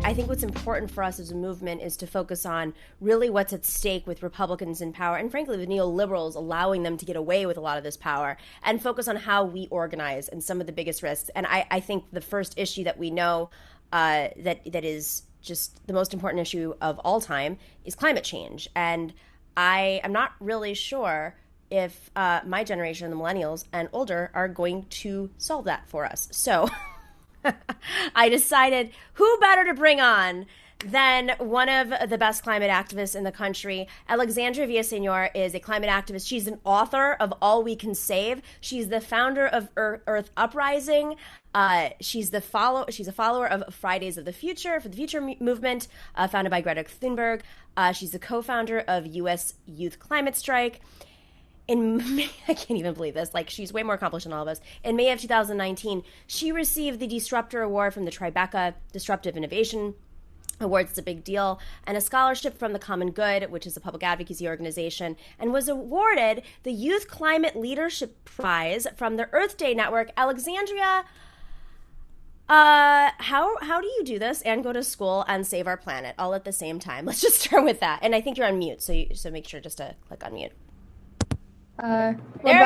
I think what's important for us as a movement is to focus on really what's at stake with Republicans in power, and frankly with neoliberals allowing them to get away with a lot of this power, and focus on how we organize and some of the biggest risks. And I think the first issue that we know that is just the most important issue of all time is climate change. And I am not really sure if my generation, the millennials and older, are going to solve that for us. So I decided who better to bring on than one of the best climate activists in the country. Alexandria Villaseñor is a climate activist. She's an author of All We Can Save. She's the founder of Earth Uprising. She's a follower of Fridays of the Future for the Future movement, founded by Greta Thunberg. She's the co-founder of U.S. Youth Climate Strike. In May, I can't even believe this, like she's way more accomplished than all of us. In May of 2019, she received the Disruptor Award from the Tribeca Disruptive Innovation Awards. It's a big deal, and a scholarship from the Common Good, which is a public advocacy organization, and was awarded the Youth Climate Leadership Prize from the Earth Day Network. Alexandria, how do you do this and go to school and save our planet all at the same time? Let's just start with that. And I think you're on mute, so make sure just to click on mute. There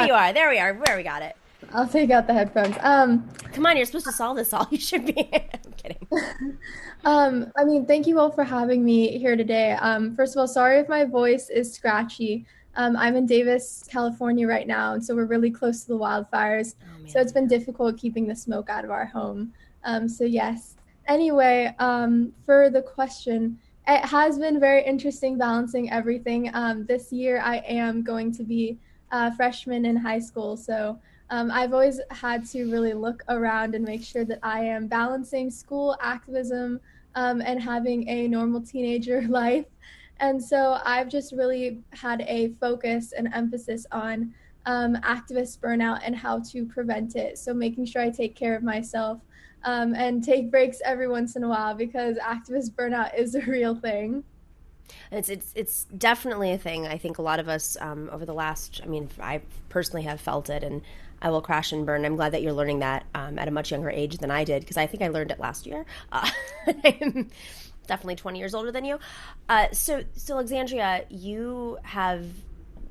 you are. There we are. Where we got it. I'll take out the headphones. Come on, you're supposed to solve this all. You should be. I'm kidding. I mean, thank you all for having me here today. First of all, sorry if my voice is scratchy. I'm in Davis, California right now, and so we're really close to the wildfires. Oh, so it's been difficult keeping the smoke out of our home. So yes. Anyway, for the question, it has been very interesting balancing everything. This year I am going to be a freshman in high school, so I've always had to really look around and make sure that I am balancing school, activism, and having a normal teenager life. And so I've just really had a focus and emphasis on activist burnout and how to prevent it. So making sure I take care of myself and take breaks every once in a while, because activist burnout is a real thing. It's definitely a thing. I think a lot of us over the last, I personally have felt it, and I will crash and burn. I'm glad that you're learning that at a much younger age than I did, because I think I learned it last year. I'm definitely 20 years older than you. So Alexandria, you have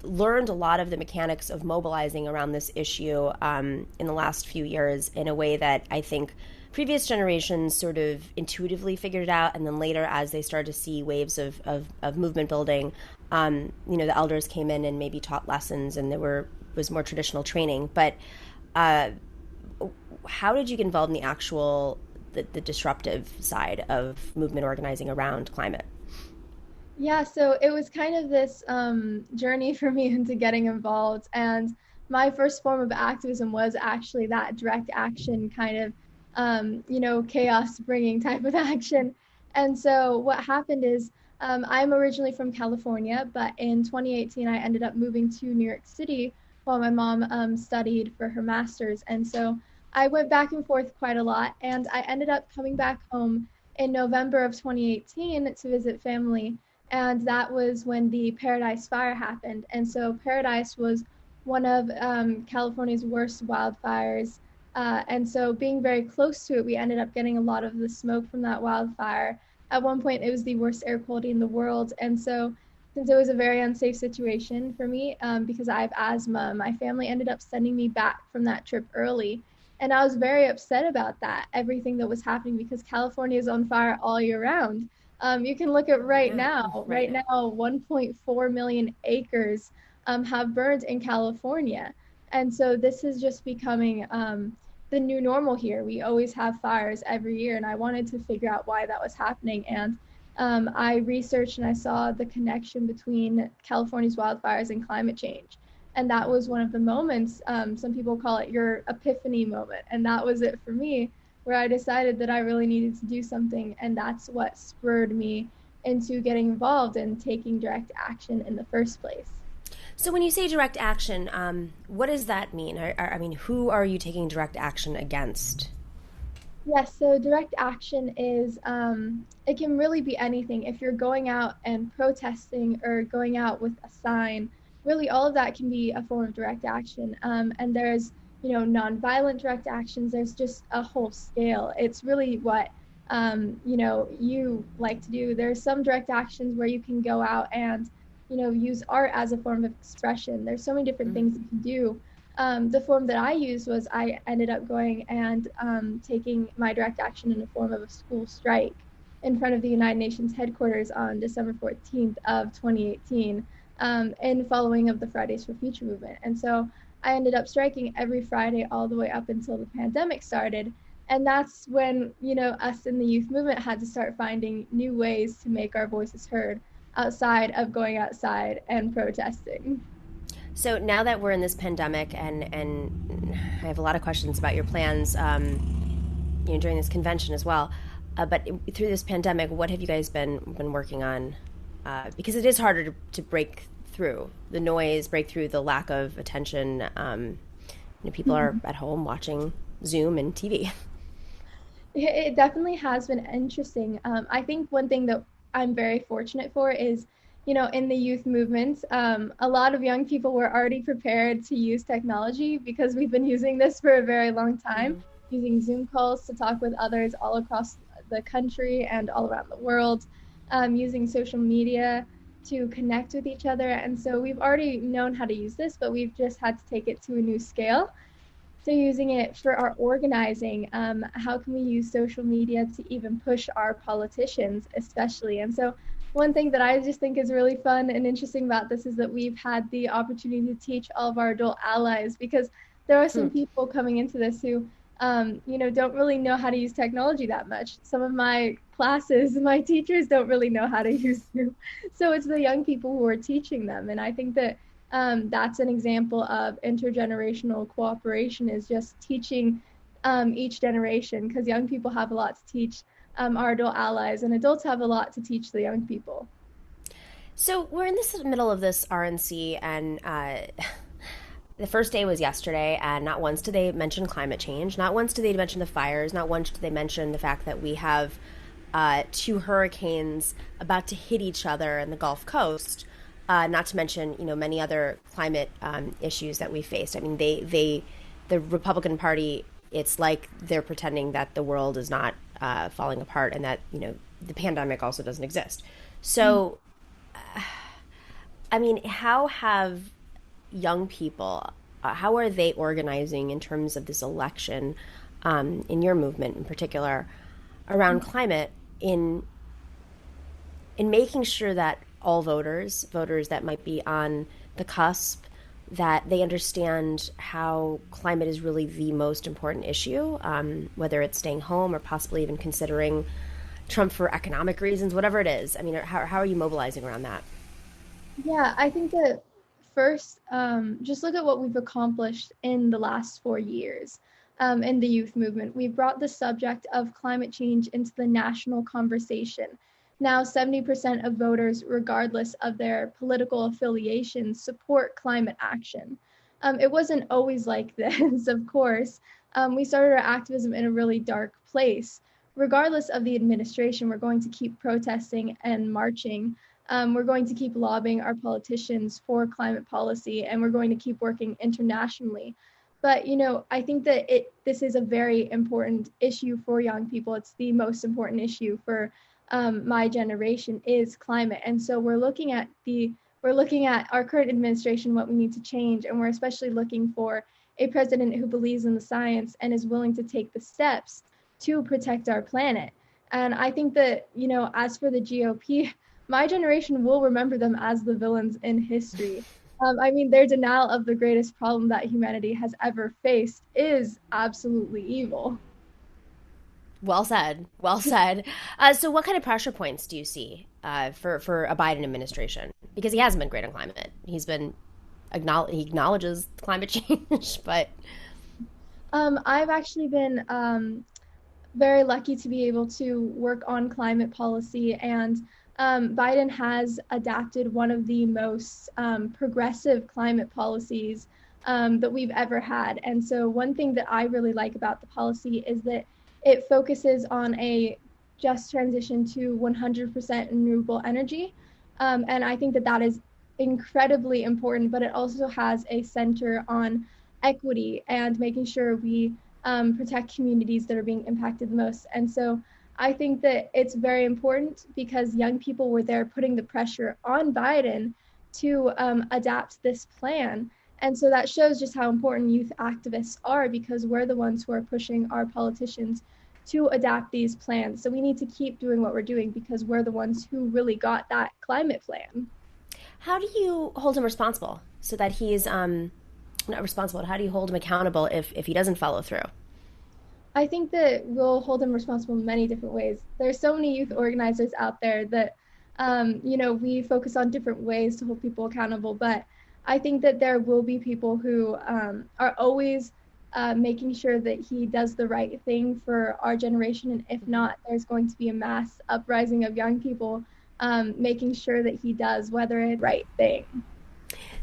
learned a lot of the mechanics of mobilizing around this issue in the last few years in a way that I think previous generations sort of intuitively figured it out, and then later, as they started to see waves of movement building, the elders came in and maybe taught lessons, and there was more traditional training. But how did you get involved in the actual the disruptive side of movement organizing around climate? Yeah, so it was kind of this journey for me into getting involved, and my first form of activism was actually that direct action kind of chaos bringing type of action. And so what happened is I'm originally from California, but in 2018 I ended up moving to New York City while my mom studied for her master's. And so I went back and forth quite a lot, and I ended up coming back home in November of 2018 to visit family. And that was when the Paradise Fire happened. And so Paradise was one of California's worst wildfires. And so being very close to it, we ended up getting a lot of the smoke from that wildfire. At one point, it was the worst air quality in the world. And so since it was a very unsafe situation for me, because I have asthma, my family ended up sending me back from that trip early. And I was very upset about that, everything that was happening, because California is on fire all year round. You can look at right now, 1.4 million acres have burned in California. And so this is just becoming the new normal here. We always have fires every year, and I wanted to figure out why that was happening. And I researched and I saw the connection between California's wildfires and climate change. And that was one of the moments, some people call it your epiphany moment. And that was it for me, where I decided that I really needed to do something. And that's what spurred me into getting involved and taking direct action in the first place. So when you say direct action, what does that mean? Who are you taking direct action against? Yes, so direct action is, it can really be anything. If you're going out and protesting or going out with a sign, really all of that can be a form of direct action. And there's, nonviolent direct actions. There's just a whole scale. It's really what you like to do. There's some direct actions where you can go out and, use art as a form of expression. There's so many different things you can do. The form that I used was I ended up going and taking my direct action in the form of a school strike in front of the United Nations headquarters on December 14th of 2018, in following of the Fridays for Future movement. And so I ended up striking every Friday all the way up until the pandemic started. And that's when, us in the youth movement had to start finding new ways to make our voices heard outside of going outside and protesting. So now that we're in this pandemic, and I have a lot of questions about your plans, during this convention as well. But through this pandemic, what have you guys been working on? Because it is harder to break through the noise, break through the lack of attention. People are at home watching Zoom and TV. It definitely has been interesting. I think one thing that I'm very fortunate for is, in the youth movement, a lot of young people were already prepared to use technology because we've been using this for a very long time, using Zoom calls to talk with others all across the country and all around the world, using social media to connect with each other. And so we've already known how to use this, but we've just had to take it to a new scale. So using it for our organizing, how can we use social media to even push our politicians, especially? And so one thing that I just think is really fun and interesting about this is that we've had the opportunity to teach all of our adult allies, because there are some people coming into this who, don't really know how to use technology that much. Some of my classes, my teachers don't really know how to use Zoom. So it's the young people who are teaching them. And I think that that's an example of intergenerational cooperation, is just teaching each generation, because young people have a lot to teach our adult allies, and adults have a lot to teach the young people. So we're in the middle of this RNC, and the first day was yesterday, and not once did they mention climate change, not once did they mention the fires, not once did they mention the fact that we have two hurricanes about to hit each other in the Gulf Coast. Not to mention, many other climate issues that we faced. I mean, the Republican Party, it's like they're pretending that the world is not falling apart, and that, the pandemic also doesn't exist. So, I mean, how have young people, how are they organizing in terms of this election, in your movement in particular, around climate, in making sure that all voters that might be on the cusp, that they understand how climate is really the most important issue, whether it's staying home or possibly even considering Trump for economic reasons, whatever it is. I mean, how are you mobilizing around that? Yeah, I think that first, just look at what we've accomplished in the last 4 years in the youth movement. We've brought the subject of climate change into the national conversation. Now, 70% of voters, regardless of their political affiliation, support climate action. It wasn't always like this, of course. We started our activism in a really dark place. Regardless of the administration, we're going to keep protesting and marching. We're going to keep lobbying our politicians for climate policy, and we're going to keep working internationally. But, I think that this is a very important issue for young people. It's the most important issue for my generation, is climate. And so we're looking at our current administration, what we need to change. And we're especially looking for a president who believes in the science and is willing to take the steps to protect our planet. And I think that, as for the GOP, my generation will remember them as the villains in history. I mean, their denial of the greatest problem that humanity has ever faced is absolutely evil. Well said. Well said. So what kind of pressure points do you see for a Biden administration? Because he hasn't been great on climate. He acknowledges climate change, but I've actually been very lucky to be able to work on climate policy, and Biden has adapted one of the most progressive climate policies that we've ever had. And so one thing that I really like about the policy is that it focuses on a just transition to 100% renewable energy. And I think that that is incredibly important, but it also has a center on equity and making sure we protect communities that are being impacted the most. And so I think that it's very important because young people were there putting the pressure on Biden to adapt this plan. And so that shows just how important youth activists are, because we're the ones who are pushing our politicians to adapt these plans. So we need to keep doing what we're doing because we're the ones who really got that climate plan. How do you hold him responsible so that he's not responsible? How do you hold him accountable if he doesn't follow through? I think that we'll hold them responsible in many different ways. There's so many youth organizers out there that, we focus on different ways to hold people accountable. But I think that there will be people who are always making sure that he does the right thing for our generation. And if not, there's going to be a mass uprising of young people making sure that he does whether it's the right thing.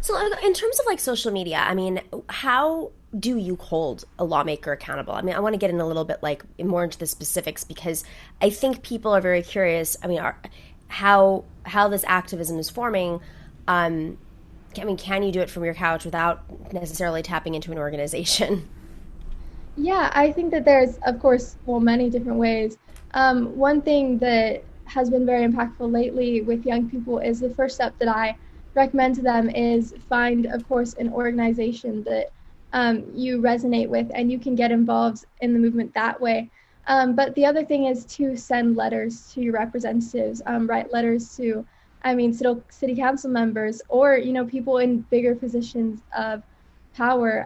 So in terms of like social media, I mean, how do you hold a lawmaker accountable? I mean, I want to get in a little bit like more into the specifics because I think people are very curious. I mean, how this activism is forming. I mean, can you do it from your couch without necessarily tapping into an organization? Yeah, I think that there's, of course, many different ways. One thing that has been very impactful lately with young people is the first step that I recommend to them is find, of course, an organization that you resonate with, and you can get involved in the movement that way. But the other thing is to send letters to your representatives, write letters to, city council members or, people in bigger positions of power.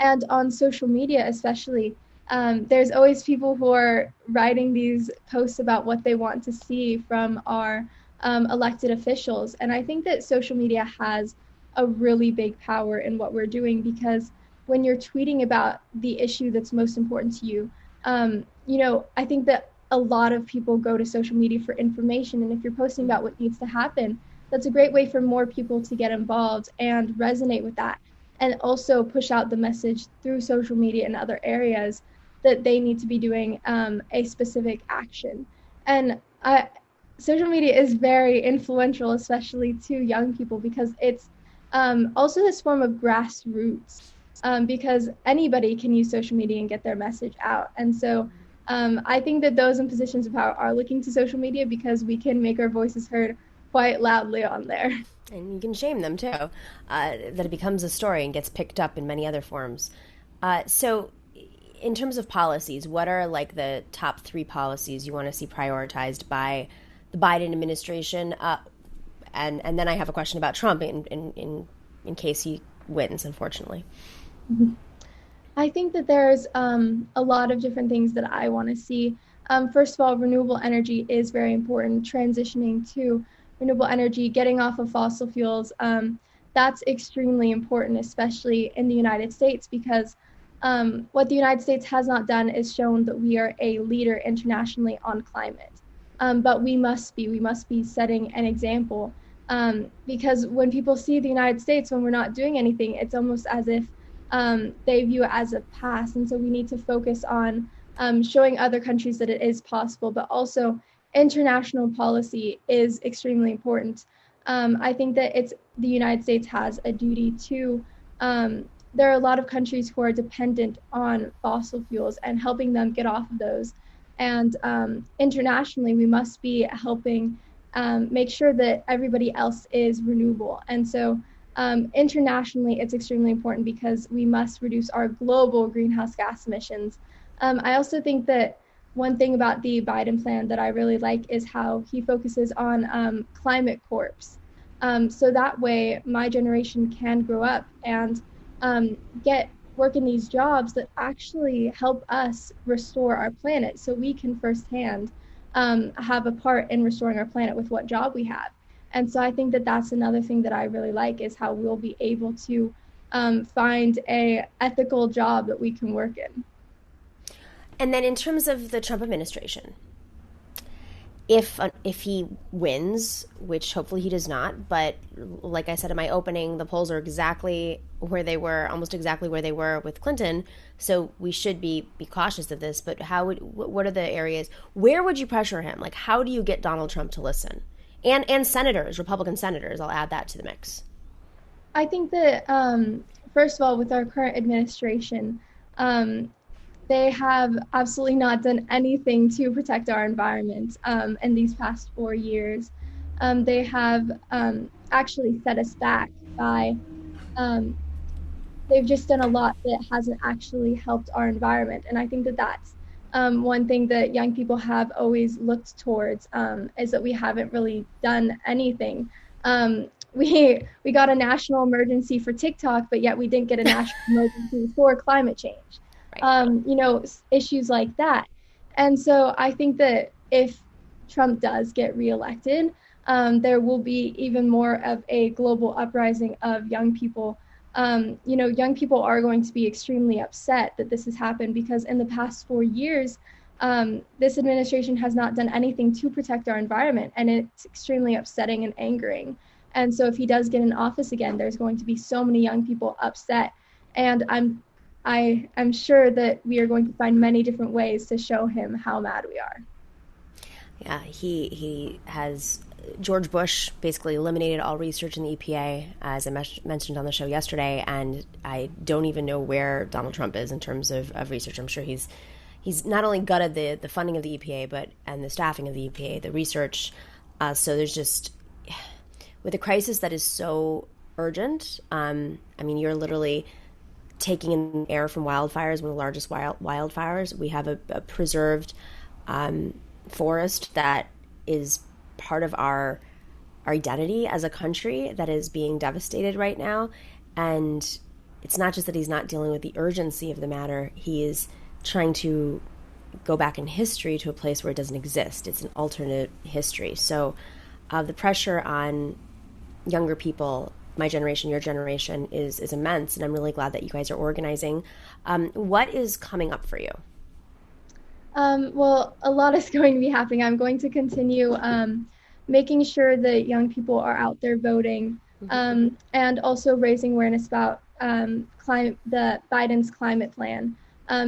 And on social media, especially, there's always people who are writing these posts about what they want to see from our elected officials. And I think that social media has a really big power in what we're doing, because when you're tweeting about the issue that's most important to you, I think that a lot of people go to social media for information. And if you're posting about what needs to happen, that's a great way for more people to get involved and resonate with that. And also push out the message through social media and other areas that they need to be doing a specific action. And social media is very influential, especially to young people, because it's also this form of grassroots, because anybody can use social media and get their message out. And so I think that those in positions of power are looking to social media because we can make our voices heard quite loudly on there. And you can shame them too, that it becomes a story and gets picked up in many other forms. So in terms of policies, what are like the top 3 policies you want to see prioritized by the Biden administration? And then I have a question about Trump in case he wins, unfortunately. I think that there's a lot of different things that I want to see. First of all, renewable energy is very important. Transitioning to renewable energy, getting off of fossil fuels, that's extremely important, especially in the United States, because what the United States has not done is shown that we are a leader internationally on climate. But we must be setting an example, because when people see the United States when we're not doing anything, it's almost as if they view it as a past. And so we need to focus on showing other countries that it is possible, but also international policy is extremely important. I think that the United States has a duty to, there are a lot of countries who are dependent on fossil fuels and helping them get off of those. And internationally, we must be helping make sure that everybody else is renewable. And so internationally, it's extremely important because we must reduce our global greenhouse gas emissions. I also think that one thing about the Biden plan that I really like is how he focuses on climate corps. So that way my generation can grow up and get work in these jobs that actually help us restore our planet, so we can firsthand have a part in restoring our planet with what job we have. And so I think that that's another thing that I really like, is how we'll be able to find a ethical job that we can work in. And then in terms of the Trump administration, if he wins, which hopefully he does not, but like I said in my opening, the polls are exactly where they were, almost exactly where they were with Clinton, so we should be cautious of this. But what are the areas, where would you pressure him? Like, how do you get Donald Trump to listen? And senators, Republican senators, I'll add that to the mix. I think that, first of all, with our current administration, they have absolutely not done anything to protect our environment in these past 4 years. They have actually set us back by they've just done a lot that hasn't actually helped our environment. And I think that that's one thing that young people have always looked towards is that we haven't really done anything. We got a national emergency for TikTok, but yet we didn't get a national emergency for climate change. Right. Issues like that. And so I think that if Trump does get reelected, there will be even more of a global uprising of young people. Young people are going to be extremely upset that this has happened because in the past 4 years, this administration has not done anything to protect our environment, and it's extremely upsetting and angering. And so if he does get in office again, there's going to be so many young people upset. And I am sure that we are going to find many different ways to show him how mad we are. Yeah, he has. George Bush basically eliminated all research in the EPA, as I mentioned on the show yesterday, and I don't even know where Donald Trump is in terms of research. I'm sure he's not only gutted the funding of the EPA, and the staffing of the EPA, the research. So there's just, with a crisis that is so urgent, you're literally taking in air from wildfires, one of the largest wildfires. We have a preserved forest that is part of our identity as a country that is being devastated right now. And it's not just that he's not dealing with the urgency of the matter, he is trying to go back in history to a place where it doesn't exist. It's an alternate history. So the pressure on younger people, my generation, your generation, is immense, and I'm really glad that you guys are organizing. What is coming up for you? Well, a lot is going to be happening. I'm going to continue making sure that young people are out there voting, and also raising awareness about Biden's climate plan,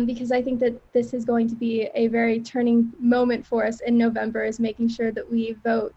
because I think that this is going to be a very turning moment for us in November, is making sure that we vote.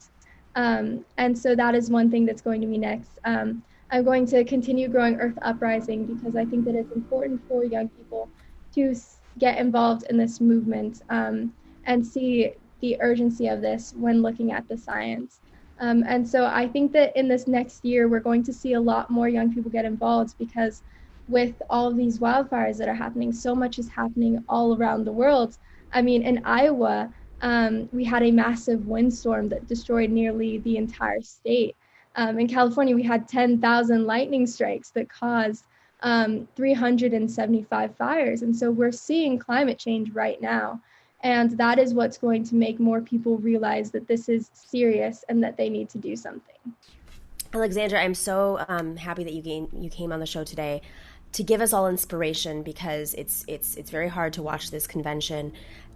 And so that is one thing that's going to be next. I'm going to continue growing Earth Uprising because I think that it's important for young people to get involved in this movement and see the urgency of this when looking at the science. And so I think that in this next year, we're going to see a lot more young people get involved because with all of these wildfires that are happening, so much is happening all around the world. I mean, in Iowa, we had a massive windstorm that destroyed nearly the entire state. In California, we had 10,000 lightning strikes that caused 375 fires. And so we're seeing climate change right now. And that is what's going to make more people realize that this is serious and that they need to do something. Alexandria, I'm so happy that you came on the show today to give us all inspiration, because it's very hard to watch this convention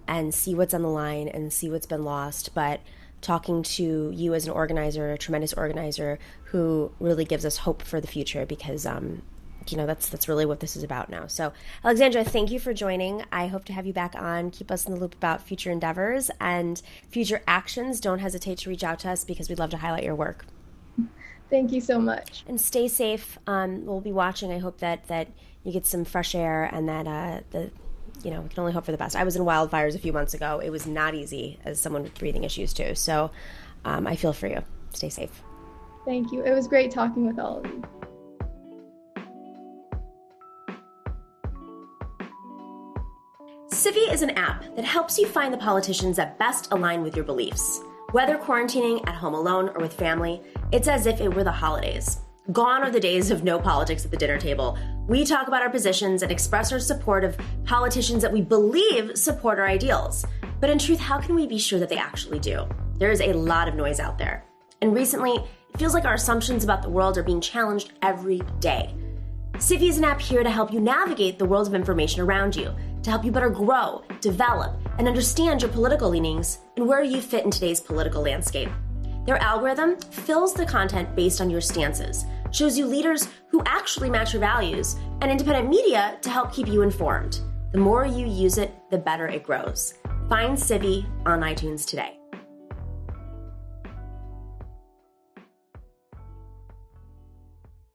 and see what's on the line and see what's been lost. But talking to you as an organizer, a tremendous organizer who really gives us hope for the future, because that's really what this is about now. So Alexandria, thank you for joining. I hope to have you back on. Keep us in the loop about future endeavors and future actions. Don't hesitate to reach out to us because we'd love to highlight your work. Thank you so much. And stay safe. We'll be watching. I hope that you get some fresh air and that we can only hope for the best. I was in wildfires a few months ago. It was not easy as someone with breathing issues too. So I feel for you. Stay safe. Thank you. It was great talking with all of you. Civvy is an app that helps you find the politicians that best align with your beliefs. Whether quarantining at home alone or with family, it's as if it were the holidays. Gone are the days of no politics at the dinner table. We talk about our positions and express our support of politicians that we believe support our ideals. But in truth, how can we be sure that they actually do? There is a lot of noise out there. And recently, it feels like our assumptions about the world are being challenged every day. Civvy is an app here to help you navigate the world of information around you, to help you better grow, develop, and understand your political leanings and where you fit in today's political landscape. Their algorithm fills the content based on your stances, shows you leaders who actually match your values, and independent media to help keep you informed. The more you use it, the better it grows. Find Civvy on iTunes today.